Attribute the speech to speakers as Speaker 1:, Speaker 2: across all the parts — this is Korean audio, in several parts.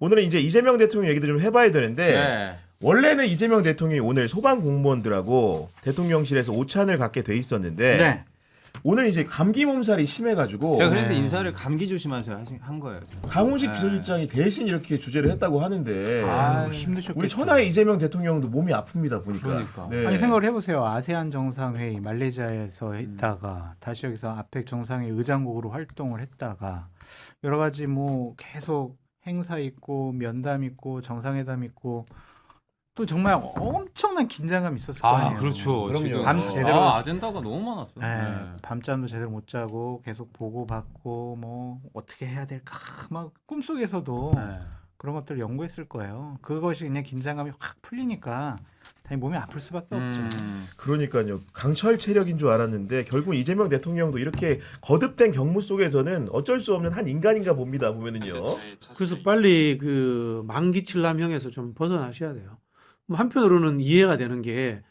Speaker 1: 오늘은 이제 이재명 대통령 얘기도 좀 해봐야 되는데
Speaker 2: 네.
Speaker 1: 원래는 이재명 대통령이 오늘 소방 공무원들하고 대통령실에서 오찬을 갖게 돼 있었는데
Speaker 3: 네.
Speaker 1: 오늘 이제 감기 몸살이 심해가지고
Speaker 2: 제가 그래서 인사를 감기 조심하세요 한 거예요.
Speaker 1: 강훈식
Speaker 2: 네.
Speaker 1: 비서실장이 대신 이렇게 주재를 했다고 하는데
Speaker 3: 힘드셨겠죠.
Speaker 1: 우리 천하의 이재명 대통령도 몸이 아픕니다 보니까.
Speaker 2: 그러니까.
Speaker 1: 네.
Speaker 3: 아니 생각을 해보세요. 아세안 정상회의 말레이시아에서 했다가 다시 여기서 아펙 정상회 의장국으로 활동을 했다가 여러 가지 뭐 계속 행사 있고 면담 있고 정상회담 있고 또 정말 엄청난 긴장감이 있었을 거 아니에요.
Speaker 2: 그렇죠.
Speaker 1: 그럼요.
Speaker 2: 지금
Speaker 3: 밤 제대로-
Speaker 2: 아젠다가 너무 많았어.
Speaker 3: 네, 밤잠도 제대로 못 자고 계속 보고 받고 뭐 어떻게 해야 될까 막 꿈속에서도
Speaker 2: 네.
Speaker 3: 그런 것들을 연구했을 거예요. 그것이 그냥 긴장감이 확 풀리니까 당연히 몸이 아플 수밖에 없죠.
Speaker 1: 그러니까요. 강철 체력인 줄 알았는데 결국 이재명 대통령도 이렇게 거듭된 경무 속에서는 어쩔 수 없는 한 인간인가 봅니다. 보면은요.
Speaker 4: 그래서 빨리 그 만기 칠남형에서 좀 벗어나셔야 돼요. 한편으로는 이해가 되는 게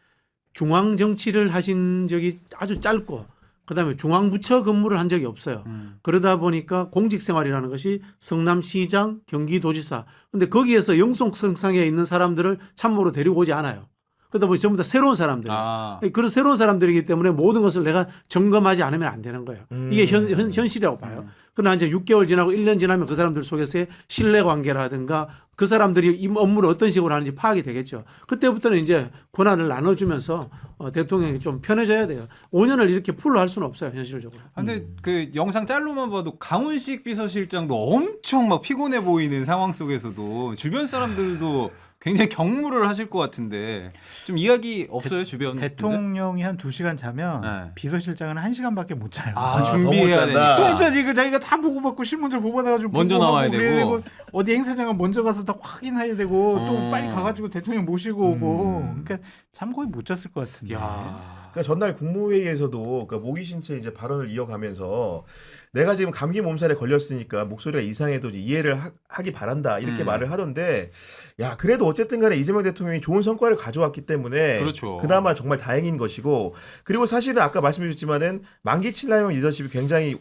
Speaker 4: 중앙 정치를 하신 적이 아주 짧고 그다음에 중앙부처 근무를 한 적이 없어요. 그러다 보니까 공직 생활이라는 것이 성남시장, 경기도지사. 근데 거기에서 영속성상에 있는 사람들을 참모로 데리고 오지 않아요. 그러다 보니 전부 다 새로운 사람들이에요. 그런 새로운 사람들이기 때문에 모든 것을 내가 점검하지 않으면 안 되는 거예요. 이게 현실이라고 봐요. 그러나 이제 6개월 지나고 1년 지나면 그 사람들 속에서의 신뢰관계라든가 그 사람들이 이 업무를 어떤 식으로 하는지 파악이 되겠죠. 그때부터는 이제 권한을 나눠주면서 대통령이 좀 편해져야 돼요. 5년을 이렇게 풀로 할 수는 없어요, 현실적으로.
Speaker 2: 근데 그 영상 짤로만 봐도 강훈식 비서실장도 엄청 막 피곤해 보이는 상황 속에서도 주변 사람들도 굉장히 경무를 하실 것 같은데 좀 이야기 없어요 주변 분들?
Speaker 3: 대통령이 한 2시간 자면
Speaker 2: 네.
Speaker 3: 비서실장은 1시간밖에 못 자요.
Speaker 2: 준비해야
Speaker 1: 더 못 잔다.
Speaker 3: 또
Speaker 2: 되니까.
Speaker 3: 있자지 그 자기가 다 보고받고 신문들 보고받아가지고
Speaker 2: 먼저
Speaker 3: 보고하고
Speaker 2: 나와야
Speaker 3: 그래야
Speaker 2: 되고.
Speaker 3: 어디 행사장은 먼저 가서 다 확인해야 되고 또
Speaker 2: 어.
Speaker 3: 빨리 가가지고 대통령 모시고 오고 그러니까 참 거의 못 잤을 것 같은데.
Speaker 2: 야.
Speaker 1: 그러니까 전날 국무회의에서도 그러니까 모기신 채 이제 발언을 이어가면서 내가 지금 감기 몸살에 걸렸으니까 목소리가 이상해도 이해를 하기 바란다 이렇게 말을 하던데 야 그래도 어쨌든 간에 이재명 대통령이 좋은 성과를 가져왔기 때문에
Speaker 2: 그렇죠.
Speaker 1: 그나마 정말 다행인 것이고 그리고 사실은 아까 말씀해 주셨지만은 만기 칠남형 리더십이 굉장히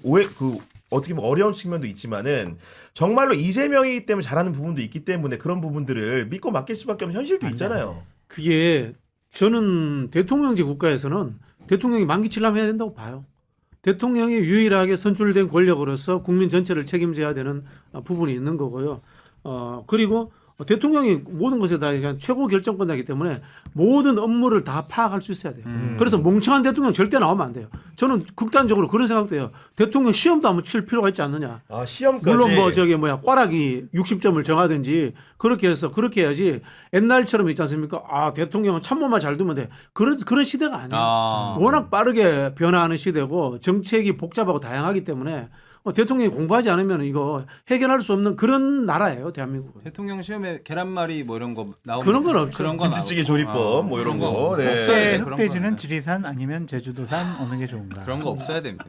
Speaker 1: 어떻게 보면 어려운 측면도 있지만은 정말로 이재명이기 때문에 잘하는 부분도 있기 때문에 그런 부분들을 믿고 맡길 수밖에 없는 현실도 있잖아요.
Speaker 4: 그게 저는 대통령제 국가에서는 대통령이 만기 칠남해야 된다고 봐요. 대통령이 유일하게 선출된 권력으로서 국민 전체를 책임져야 되는 부분이 있는 거고요. 그리고 대통령이 모든 것에 다 그냥 최고 결정권자이기 때문에 모든 업무를 다 파악할 수 있어야 돼요. 그래서 멍청한 대통령 절대 나오면 안 돼요. 저는 극단적으로 그런 생각도 해요. 대통령 시험도 한번 칠 필요가 있지 않느냐.
Speaker 1: 아 시험까지
Speaker 4: 물론 뭐 저기 꽈락이 60점을 정하든지 그렇게 해서 그렇게 해야지 옛날처럼 있지 않습니까? 아 대통령은 참모만 잘 두면 돼. 그런 시대가 아니에요. 워낙 빠르게 변화하는 시대고 정책이 복잡하고 다양하기 때문에 대통령이 공부하지 않으면 이거 해결할 수 없는 그런 나라예요, 대한민국은.
Speaker 2: 대통령 시험에 계란말이 뭐 이런 거 나오면
Speaker 4: 그런 건 없죠.
Speaker 2: 그런 건
Speaker 1: 김치찌개
Speaker 2: 나오고.
Speaker 1: 조리법 뭐 이런 거. 네.
Speaker 3: 흑대,
Speaker 2: 그런
Speaker 3: 흑돼지는
Speaker 2: 거,
Speaker 3: 지리산 아니면 제주도산 어느 게 좋은가?
Speaker 2: 그런 거 없어야 됩니다.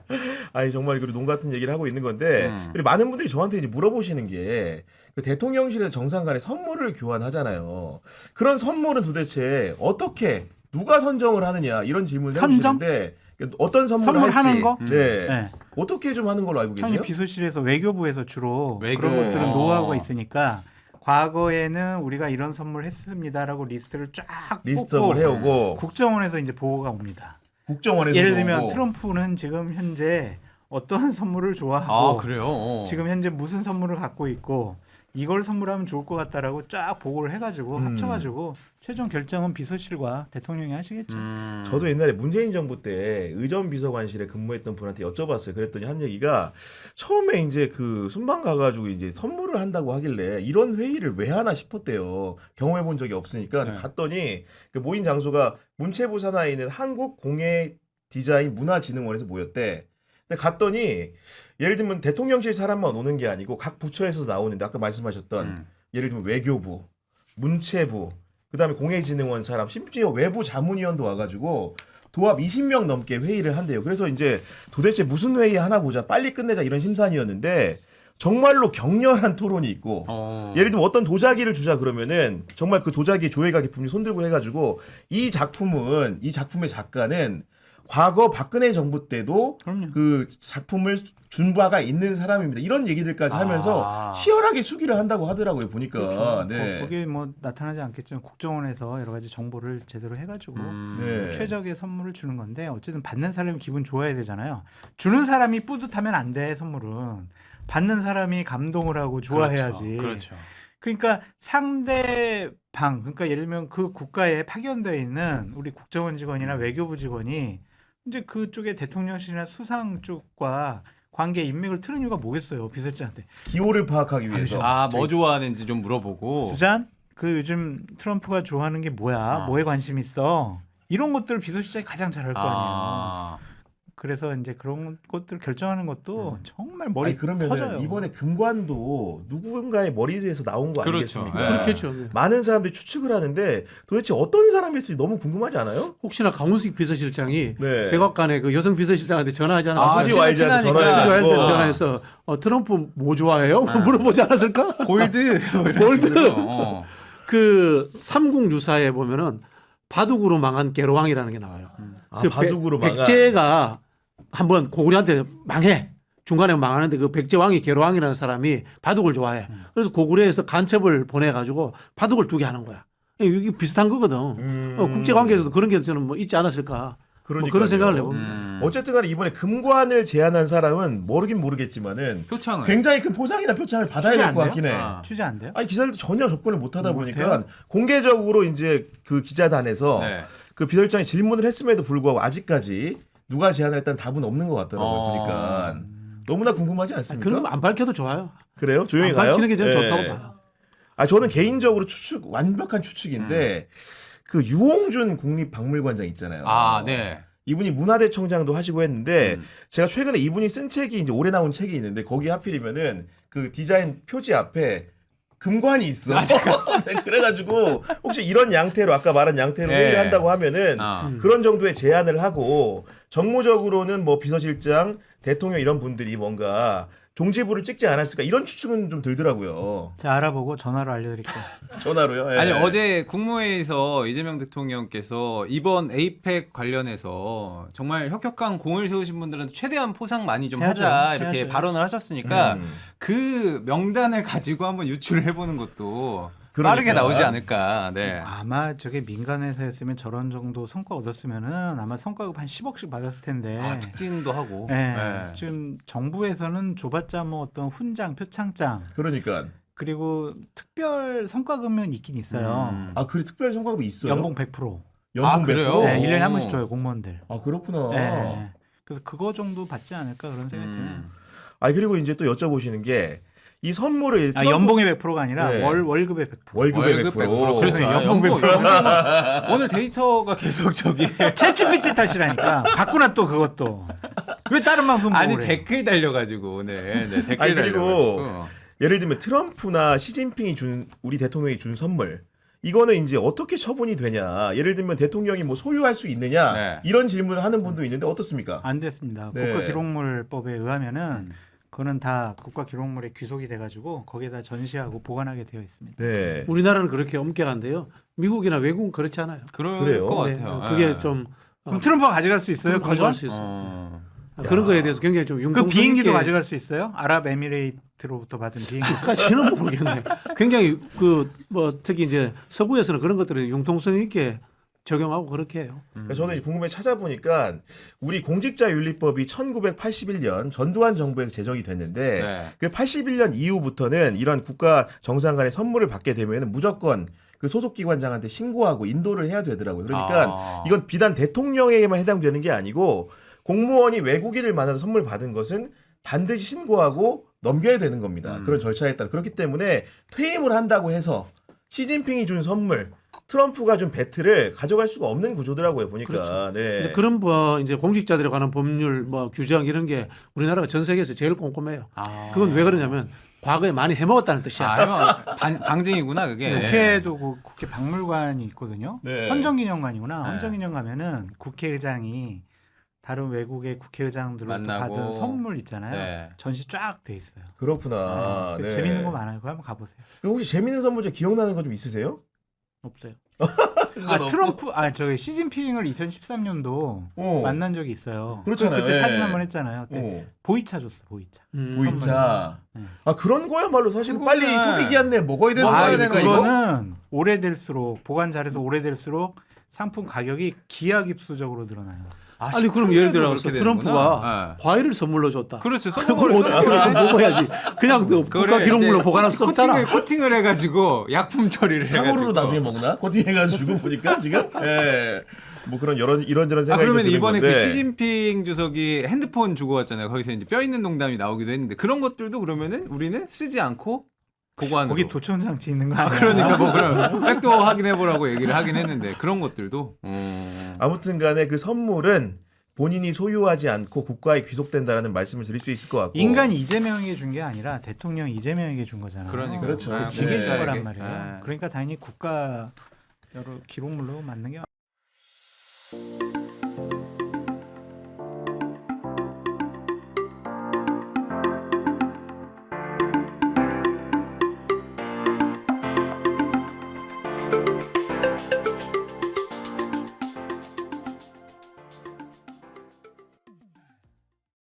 Speaker 2: 네.
Speaker 1: 아니 정말 그리고 농 같은 얘기를 하고 있는 건데 그리고 많은 분들이 저한테 이제 물어보시는 게 그 대통령실에서 정상 간에 선물을 교환하잖아요. 그런 선물은 도대체 어떻게 누가 선정을 하느냐 이런 질문을
Speaker 3: 선정?
Speaker 1: 해주시는데 어떤 선물을
Speaker 3: 선물하는
Speaker 1: 할지
Speaker 3: 거?
Speaker 1: 네.
Speaker 3: 네.
Speaker 1: 어떻게 좀 하는 걸로 알고 계세요?
Speaker 3: 형이 비서실에서 외교부에서 주로
Speaker 2: 외교.
Speaker 3: 그런 것들은
Speaker 2: 어.
Speaker 3: 노하우가 있으니까 과거에는 우리가 이런 선물 했습니다라고 리스트를 쫙
Speaker 1: 리스트업을
Speaker 3: 뽑고
Speaker 1: 해오고
Speaker 3: 국정원에서 이제 보고가 옵니다.
Speaker 1: 국정원에서
Speaker 3: 예를 들면 트럼프는 지금 현재 어떠한 선물을 좋아하고
Speaker 2: 그래요?
Speaker 3: 지금 현재 무슨 선물을 갖고 있고 이걸 선물하면 좋을 것 같다라고 쫙 보고를 해가지고 합쳐가지고 최종 결정은 비서실과 대통령이 하시겠죠.
Speaker 1: 저도 옛날에 문재인 정부 때 의전 비서관실에 근무했던 분한테 여쭤봤어요. 그랬더니 한 얘기가 처음에 이제 그 순방 가가지고 이제 선물을 한다고 하길래 이런 회의를 왜 하나 싶었대요. 경험해 본 적이 없으니까
Speaker 2: 네.
Speaker 1: 갔더니 그 모인 장소가 문체부 산하에 있는 한국공예디자인문화진흥원에서 모였대. 근데 갔더니 예를 들면 대통령실 사람만 오는 게 아니고 각 부처에서 나오는데 아까 말씀하셨던 예를 들면 외교부, 문체부, 그다음에 공예진흥원 사람, 심지어 외부 자문위원도 와가지고 도합 20명 넘게 회의를 한대요. 그래서 이제 도대체 무슨 회의 하나 보자, 빨리 끝내자 이런 심산이었는데 정말로 격렬한 토론이 있고 예를 들면 어떤 도자기를 주자 그러면은 정말 그 도자기 조예가 깊은 손들고 해가지고 이 작품의 작가는 과거 박근혜 정부 때도
Speaker 3: 그럼요.
Speaker 1: 그 작품을 준 바가 있는 사람입니다. 이런 얘기들까지 하면서 치열하게 수기를 한다고 하더라고요. 보니까.
Speaker 3: 그렇죠.
Speaker 1: 네.
Speaker 3: 거기에 뭐 나타나지 않겠지만 국정원에서 여러 가지 정보를 제대로 해가지고
Speaker 1: 네.
Speaker 3: 최적의 선물을 주는 건데 어쨌든 받는 사람이 기분 좋아야 되잖아요. 주는 사람이 뿌듯하면 안 돼. 선물은 받는 사람이 감동을 하고 좋아해야지.
Speaker 2: 그렇죠.
Speaker 3: 그러니까 상대방, 그러니까 예를 들면 그 국가에 파견되어 있는 우리 국정원 직원이나 외교부 직원이 이제 그쪽에 대통령실이나 수상 쪽과 관계 인맥을 트는 이유가 뭐겠어요, 비서실장한테.
Speaker 1: 기호를 파악하기 위해서.
Speaker 2: 뭐 좋아하는지 좀 물어보고.
Speaker 3: 수잔, 그 요즘 트럼프가 좋아하는 게 뭐야? 뭐에 관심 있어? 이런 것들을 비서실장이 가장 잘할 거 아니에요. 그래서 이제 그런 것들 결정하는 것도 정말 머리
Speaker 1: 아니, 그러면
Speaker 3: 터져요.
Speaker 1: 이번에 금관도 누군가의 머리에서 나온 거
Speaker 2: 그렇죠.
Speaker 1: 아니겠습니까?
Speaker 2: 네.
Speaker 4: 그렇겠죠. 네.
Speaker 1: 많은 사람들이 추측을 하는데 도대체 어떤 사람일지 너무 궁금하지 않아요?
Speaker 4: 혹시나 강훈식 비서실장이
Speaker 1: 네.
Speaker 4: 백악관에 그 여성 비서실장한테 전화하지 않았을까?
Speaker 1: 수지 와이즈한테
Speaker 2: 친하니까.
Speaker 4: 수지 와이즈한테
Speaker 1: 전화해서
Speaker 4: 전화해서 트럼프 뭐 좋아해요? 물어보지 않았을까?
Speaker 2: 골드. 뭐 이런
Speaker 4: 골드.
Speaker 2: 식으로. 어.
Speaker 4: 그 삼국 유사에 보면은 바둑으로 망한 개로왕이라는 게 나와요.
Speaker 1: 아, 바둑으로 망한.
Speaker 4: 백제가 한번 고구려한테 망해. 중간에 망하는데 그 백제왕이 개로왕이라는 사람이 바둑을 좋아해. 그래서 고구려에서 간첩을 보내가지고 바둑을 두게 하는 거야. 이게 비슷한 거거든. 국제 관계에서도 그런 게 저는 뭐 있지 않았을까. 뭐 그런 생각을 해봅니다.
Speaker 1: 어쨌든 간에 이번에 금관을 제안한 사람은 모르겠지만은
Speaker 2: 표창을.
Speaker 1: 굉장히 큰 포상이나 표창을 받아야
Speaker 3: 취재
Speaker 1: 될
Speaker 3: 안
Speaker 1: 것
Speaker 3: 돼요?
Speaker 1: 같긴 해.
Speaker 3: 취재 안 돼요?
Speaker 1: 아니 기자들도 전혀 접근을 못 하다 보니까
Speaker 3: 못해요?
Speaker 1: 공개적으로 이제 그 기자단에서
Speaker 2: 네.
Speaker 1: 그 비서실장이 질문을 했음에도 불구하고 아직까지 누가 제안을 했다는 답은 없는 것 같더라고요. 보니까 너무나 궁금하지 않습니까?
Speaker 4: 그런 거 안 밝혀도 좋아요.
Speaker 1: 그래요? 조용히
Speaker 4: 안
Speaker 1: 가요?
Speaker 4: 밝히는 게 저는
Speaker 1: 예.
Speaker 4: 좋다고 봐요.
Speaker 1: 아 저는 개인적으로 완벽한 추측인데 그 유홍준 국립박물관장 있잖아요.
Speaker 2: 아, 네.
Speaker 1: 이분이 문화대청장도 하시고 했는데 제가 최근에 이분이 쓴 책이 이제 올해 나온 책이 있는데 거기 하필이면은 그 디자인 표지 앞에 금관이 있어. 네, 그래가지고 혹시 이런 양태로 아까 말한 양태로
Speaker 2: 네.
Speaker 1: 회의를 한다고 하면은
Speaker 2: 아.
Speaker 1: 그런 정도의 제안을 하고 정무적으로는 뭐 비서실장, 대통령 이런 분들이 뭔가 종지부를 찍지 않았을까 이런 추측은 좀 들더라고요.
Speaker 3: 제가 알아보고 전화로 알려드릴게요.
Speaker 1: 전화로요. 예.
Speaker 2: 아니 어제 국무회의에서 이재명 대통령께서 이번 에이펙 관련해서 정말 혁혁한 공을 세우신 분들한테 최대한 포상 많이 좀
Speaker 3: 해야죠.
Speaker 2: 하자 이렇게
Speaker 3: 해야죠.
Speaker 2: 발언을 하셨으니까 그 명단을 가지고 한번 유출을 해보는 것도 빠르게
Speaker 1: 그러니까.
Speaker 2: 나오지 않을까. 네.
Speaker 3: 아마 저게 민간 회사였으면 저런 정도 성과 얻었으면은 아마 성과급 한 10억씩 받았을 텐데.
Speaker 2: 아, 특진도 하고.
Speaker 3: 네.
Speaker 2: 네.
Speaker 3: 지금 정부에서는 줘봤자 뭐 어떤 훈장, 표창장
Speaker 1: 그러니까
Speaker 3: 그리고 특별 성과급은 있긴 있어요.
Speaker 1: 아 그래 특별 성과급이 있어요.
Speaker 3: 연봉 100%.
Speaker 2: 아, 그래요?
Speaker 3: 네,
Speaker 2: 오.
Speaker 3: 1년에 한 번씩 줘요 공무원들.
Speaker 1: 아 그렇구나.
Speaker 3: 네. 그래서 그거 정도 받지 않을까 그런 생각이 드네요.
Speaker 1: 아 그리고 이제 또 여쭤보시는 게 이 선물을
Speaker 3: 아, 연봉의 100%가 아니라
Speaker 1: 네.
Speaker 3: 월급의 100%.
Speaker 1: 월급의
Speaker 2: 월급
Speaker 1: 100%.
Speaker 2: 100%.
Speaker 3: 그래서
Speaker 2: 아,
Speaker 3: 연봉 100%.
Speaker 2: 오늘 데이터가 계속 저기.
Speaker 3: 챗GPT 탓이라니까. 바꾸나 또 그것도. 왜 다른 방송 보고
Speaker 2: 아니
Speaker 3: 그래?
Speaker 2: 댓글 달려가지고 네, 네 댓글
Speaker 1: 아니, 그리고
Speaker 2: 달려가지고.
Speaker 1: 예를 들면 트럼프나 시진핑이 준 우리 대통령이 준 선물 이거는 이제 어떻게 처분이 되냐? 예를 들면 대통령이 뭐 소유할 수 있느냐?
Speaker 2: 네.
Speaker 1: 이런 질문을 하는 분도 있는데 어떻습니까?
Speaker 3: 안 됐습니다.
Speaker 1: 네.
Speaker 3: 국가기록물법에 의하면은 그거는 다 국가기록물에 귀속이 돼가지고 거기에다 전시하고 보관하게 되어 있습니다.
Speaker 1: 네.
Speaker 4: 우리나라는 그렇게 엄격한데요. 미국이나 외국은 그렇지 않아요.
Speaker 2: 그럴
Speaker 1: 그래요?
Speaker 2: 것
Speaker 4: 네,
Speaker 2: 같아요.
Speaker 4: 그게
Speaker 2: 네.
Speaker 4: 좀
Speaker 3: 그럼 트럼프가 가져갈 수 있어요?
Speaker 4: 좀 가져갈
Speaker 3: 그건?
Speaker 4: 수 있어요.
Speaker 2: 어.
Speaker 4: 그런 거에 대해서 굉장히 좀
Speaker 3: 그
Speaker 4: 융통성
Speaker 3: 비행기도
Speaker 4: 있게
Speaker 3: 가져갈 수 있어요? 아랍에미레이트로부터 받은 비행기.
Speaker 4: 까지는 모르겠네. 굉장히 그 뭐 특히 이제 서구에서는 그런 것들을 융통성 있게 적용하고 그렇게 해요.
Speaker 1: 그러니까 저는 이제 궁금해 찾아보니까 우리 공직자윤리법이 1981년 전두환 정부에서 제정이 됐는데
Speaker 2: 네.
Speaker 1: 그 81년 이후부터는 이런 국가 정상 간의 선물을 받게 되면 무조건 그 소속기관장한테 신고하고 인도를 해야 되더라고요. 그러니까
Speaker 2: 아.
Speaker 1: 이건 비단 대통령에게만 해당되는 게 아니고 공무원이 외국인을 만나서 선물 받은 것은 반드시 신고하고 넘겨야 되는 겁니다. 그런 절차에 따라. 그렇기 때문에 퇴임을 한다고 해서 시진핑이 준 선물, 트럼프가 준 배트를 가져갈 수가 없는 구조더라고요. 보니까.
Speaker 4: 그렇죠.
Speaker 1: 네.
Speaker 4: 근데 그런 뭐 이제 공직자들에 관한 법률 뭐 규정 이런 게 우리나라가 전 세계에서 제일 꼼꼼해요. 그건 왜 그러냐면 과거에 많이 해먹었다는 뜻이야.
Speaker 2: 아, 방증이구나 그게.
Speaker 3: 국회도 그 국회 박물관이 있거든요.
Speaker 1: 네.
Speaker 3: 헌정기념관이구나.
Speaker 2: 네.
Speaker 3: 헌정기념 가면은 국회의장이 다른 외국의 국회의장들로부터
Speaker 2: 만나고.
Speaker 3: 받은 선물 있잖아요.
Speaker 2: 네.
Speaker 3: 전시 쫙 돼 있어요.
Speaker 1: 그렇구나.
Speaker 3: 그
Speaker 1: 네.
Speaker 3: 재밌는 거 많아요. 그거 한번 가보세요.
Speaker 1: 혹시 재밌는 선물 중 기억나는 거 좀 있으세요?
Speaker 3: 없어요. 트럼프 저기 시진핑을 2013년도 만난 적이 있어요.
Speaker 1: 그렇잖아요.
Speaker 3: 그때
Speaker 1: 예.
Speaker 3: 사진 한번 했잖아요. 그때 보이차 줬어, 보이차.
Speaker 1: 보이차.
Speaker 3: 네.
Speaker 1: 아 그런 거야말로 사실
Speaker 2: 그거는-
Speaker 1: 빨리 소비기 한내 먹어야 되는
Speaker 3: 아,
Speaker 1: 거야 되나 이거?
Speaker 3: 그거는 오래될수록 보관 잘해서 오래될수록 상품 가격이 기하급수적으로 늘어나요.
Speaker 4: 아니 그럼 예를 들어서
Speaker 2: 그렇게
Speaker 4: 트럼프가
Speaker 2: 되는구나.
Speaker 4: 과일을 선물로 줬다.
Speaker 2: 그렇죠.
Speaker 4: 그럼
Speaker 2: 썩은 거를
Speaker 4: 어떻게 먹어야지. 그냥 또 국가 기록물로 보관하면 썩잖아.
Speaker 2: 코팅을 해가지고 약품 처리를 해가지고.
Speaker 1: 탕후루로 나중에 먹나? 코팅해가지고 보니까 지금 예. 뭐 그런 이런저런
Speaker 2: 아
Speaker 1: 생각이
Speaker 2: 그러면
Speaker 1: 드는
Speaker 2: 이번에
Speaker 1: 건데.
Speaker 2: 그 시진핑 주석이 핸드폰 주고 왔잖아요. 거기서 이제 뼈 있는 농담이 나오기도 했는데 그런 것들도 그러면은 우리는 쓰지 않고 보관으로.
Speaker 3: 거기 도청 장치 있는 거 아니야?
Speaker 2: 그러니까 뭐 그런 백도 확인해 보라고 얘기를 하긴 했는데 그런 것들도.
Speaker 1: 아무튼간에 그 선물은 본인이 소유하지 않고 국가에 귀속된다라는 말씀을 드릴 수 있을 것 같고.
Speaker 3: 인간 이재명에게 준 게 아니라 대통령 이재명에게 준 거잖아요.
Speaker 2: 그러니까.
Speaker 1: 그렇죠.
Speaker 2: 아,
Speaker 1: 그
Speaker 3: 지게 준
Speaker 1: 네.
Speaker 3: 거란 말이에요.
Speaker 2: 네.
Speaker 3: 그러니까 당연히 국가 여러 기록물로 맞는 게